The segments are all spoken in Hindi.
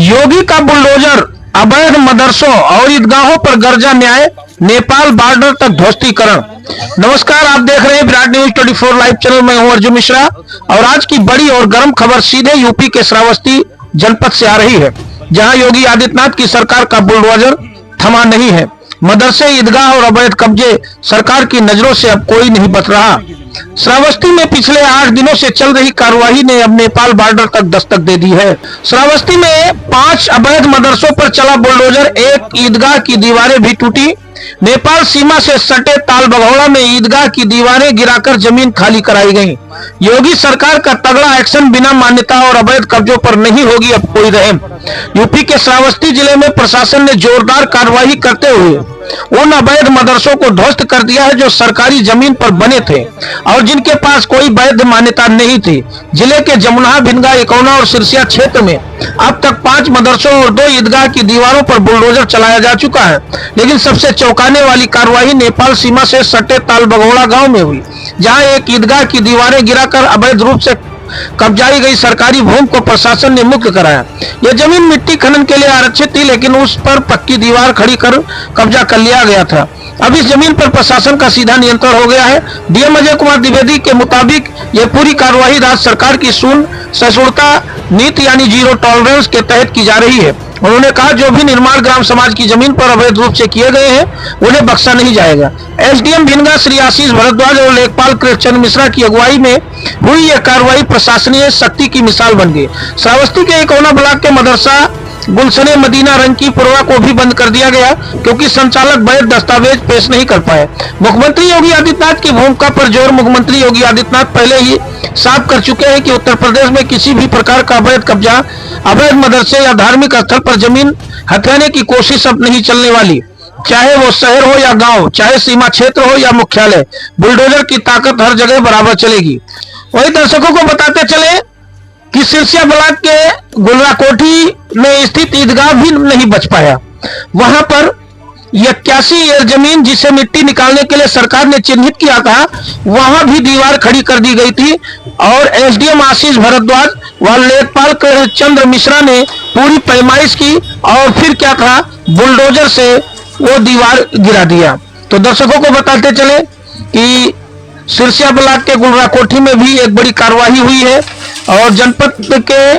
योगी का बुलडोजर, अवैध मदरसों और ईदगाहों पर गर्जा न्याय, नेपाल बॉर्डर तक ध्वस्तीकरण। नमस्कार, आप देख रहे हैं विराट न्यूज 24 लाइव चैनल। मैं हूं अर्जुन मिश्रा और आज की बड़ी और गर्म खबर सीधे यूपी के श्रावस्ती जनपद से आ रही है, जहां योगी आदित्यनाथ की सरकार का बुलडोजर थमा नहीं है। मदरसे, ईदगाह और अवैध कब्जे सरकार की नजरों से अब कोई नहीं बच रहा। श्रावस्ती में पिछले 8 दिनों से चल रही कार्रवाई ने अब नेपाल बॉर्डर तक दस्तक दे दी है। श्रावस्ती में 5 अवैध मदरसों पर चला बुलडोजर, एक ईदगाह की दीवारें भी टूटी। नेपाल सीमा से सटे ताल बघौड़ा में ईदगाह की दीवारें गिराकर जमीन खाली कराई गई। योगी सरकार का तगड़ा एक्शन, बिना मान्यता और अवैध कब्जों पर नहीं होगी अब कोई रहम। यूपी के श्रावस्ती जिले में प्रशासन ने जोरदार कार्रवाई करते हुए उन अवैध मदरसों को ध्वस्त कर दिया है जो सरकारी जमीन पर बने थे और जिनके पास कोई वैध मान्यता नहीं थी। जिले के जमुना, भिनगा, इकौना और सिरसिया क्षेत्र में अब तक 5 मदरसों और 2 ईदगाह की दीवारों पर बुलडोजर चलाया जा चुका है। लेकिन सबसे चौंकाने वाली कार्रवाई नेपाल सीमा से सटे ताल बघौड़ा गांव में हुई, जहां एक ईदगाह की दीवारें गिराकर अवैध रूप से कब्जाई गई सरकारी भूमि को प्रशासन ने मुक्त कराया। यह जमीन मिट्टी खनन के लिए आरक्षित थी, लेकिन उस पर पक्की दीवार खड़ी कर कब्जा कर लिया गया था। अब इस जमीन पर प्रशासन का सीधा नियंत्रण हो गया है। डीएम अजय कुमार द्विवेदी के मुताबिक यह पूरी कार्रवाई राज्य सरकार की शून्य सहिष्णुता नीति यानी जीरो टॉलरेंस के तहत की जा रही है। उन्होंने कहा, जो भी निर्माण ग्राम समाज की जमीन पर अवैध रूप से किए गए हैं उन्हें बख्शा नहीं जाएगा। एसडीएम भिनगा श्री आशीष भारद्वाज और लेखपाल कृष्णचंद्र मिश्रा की अगुवाई में हुई यह कार्रवाई प्रशासनीय शक्ति की मिसाल बन गई। श्रावस्ती के इकौना ब्लॉक के मदरसा गुलशने मदीना रंगकीपुरा को भी बंद कर दिया गया, क्योंकि संचालक वैध दस्तावेज पेश नहीं कर पाए। मुख्यमंत्री योगी आदित्यनाथ की भूमिका पर जोर। मुख्यमंत्री योगी आदित्यनाथ पहले ही साफ कर चुके हैं कि उत्तर प्रदेश में किसी भी प्रकार का अवैध कब्जा, अवैध मदरसे या धार्मिक स्थल पर जमीन हथियाने की कोशिश अब नहीं चलने वाली। चाहे वो शहर हो या गांव, चाहे सीमा क्षेत्र हो या मुख्यालय, बुलडोजर की ताकत हर जगह बराबर चलेगी। वही दर्शकों को बताते चले कि सिरसिया ब्लॉक के गुलराकोठी में स्थित ईदगाह भी नहीं बच पाया। वहां पर 81 एकड़ जमीन, जिसे मिट्टी निकालने के लिए सरकार ने चिन्हित किया था, वहां भी दीवार खड़ी कर दी गई थी और एसडीएम आशीष भारद्वाज व लेखपाल कृष्णचंद्र मिश्रा ने पूरी पैमाइश की और फिर क्या था, बुलडोजर से वो दीवार गिरा दिया। तो दर्शकों को बताते चले कि सिरसिया ब्लॉक के गुलराकोठी में भी एक बड़ी कार्रवाई हुई है और जनपद के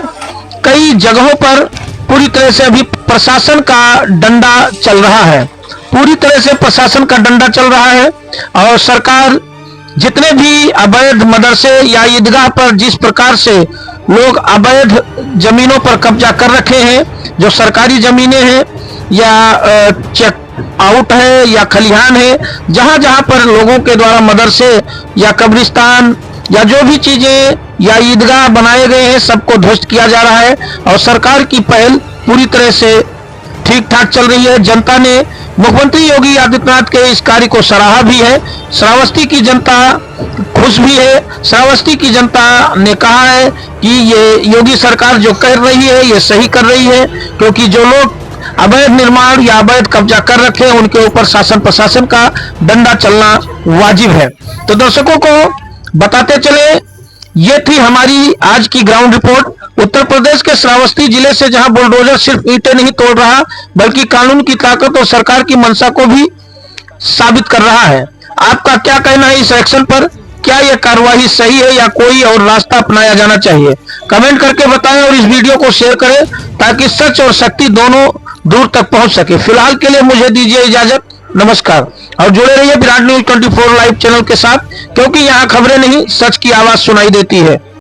कई जगहों पर पूरी तरह से अभी प्रशासन का डंडा चल रहा है। पूरी तरह से प्रशासन का डंडा चल रहा है और सरकार जितने भी अवैध मदरसे या ईदगाह पर जिस प्रकार से लोग अवैध जमीनों पर कब्जा कर रखे हैं, जो सरकारी जमीनें हैं या चेक आउट है या खलिहान है, जहां जहां पर लोगों के द्वारा मदरसे या कब्रिस्तान या जो भी चीजें या ईदगाह बनाए गए हैं, सबको ध्वस्त किया जा रहा है और सरकार की पहल पूरी तरह से ठीक ठाक चल रही है। जनता ने मुख्यमंत्री योगी आदित्यनाथ के इस कार्य को सराहा भी है। श्रावस्ती की जनता खुश भी है। श्रावस्ती की जनता ने कहा है कि ये योगी सरकार जो कर रही है ये सही कर रही है, क्योंकि जो लोग अवैध निर्माण या अवैध कब्जा कर रखे हैं उनके ऊपर शासन प्रशासन का डंडा चलना वाजिब है। तो दर्शकों को बताते चले, ये थी हमारी आज की ग्राउंड रिपोर्ट। उत्तर प्रदेश के श्रावस्ती जिले से, जहां बुलडोजर सिर्फ ईंटें नहीं तोड़ रहा बल्कि कानून की ताकत और सरकार की मंशा को भी साबित कर रहा है। आपका क्या कहना है इस एक्शन पर? क्या यह कार्रवाई सही है या कोई और रास्ता अपनाया जाना चाहिए? कमेंट करके बताएं और इस वीडियो को शेयर करें ताकि सच और शक्ति दोनों दूर तक पहुंच सके। फिलहाल के लिए मुझे दीजिए इजाजत। नमस्कार और जुड़े रहिए विराट न्यूज 24 लाइव चैनल के साथ, क्योंकि यहाँ खबरें नहीं, सच की आवाज सुनाई देती है।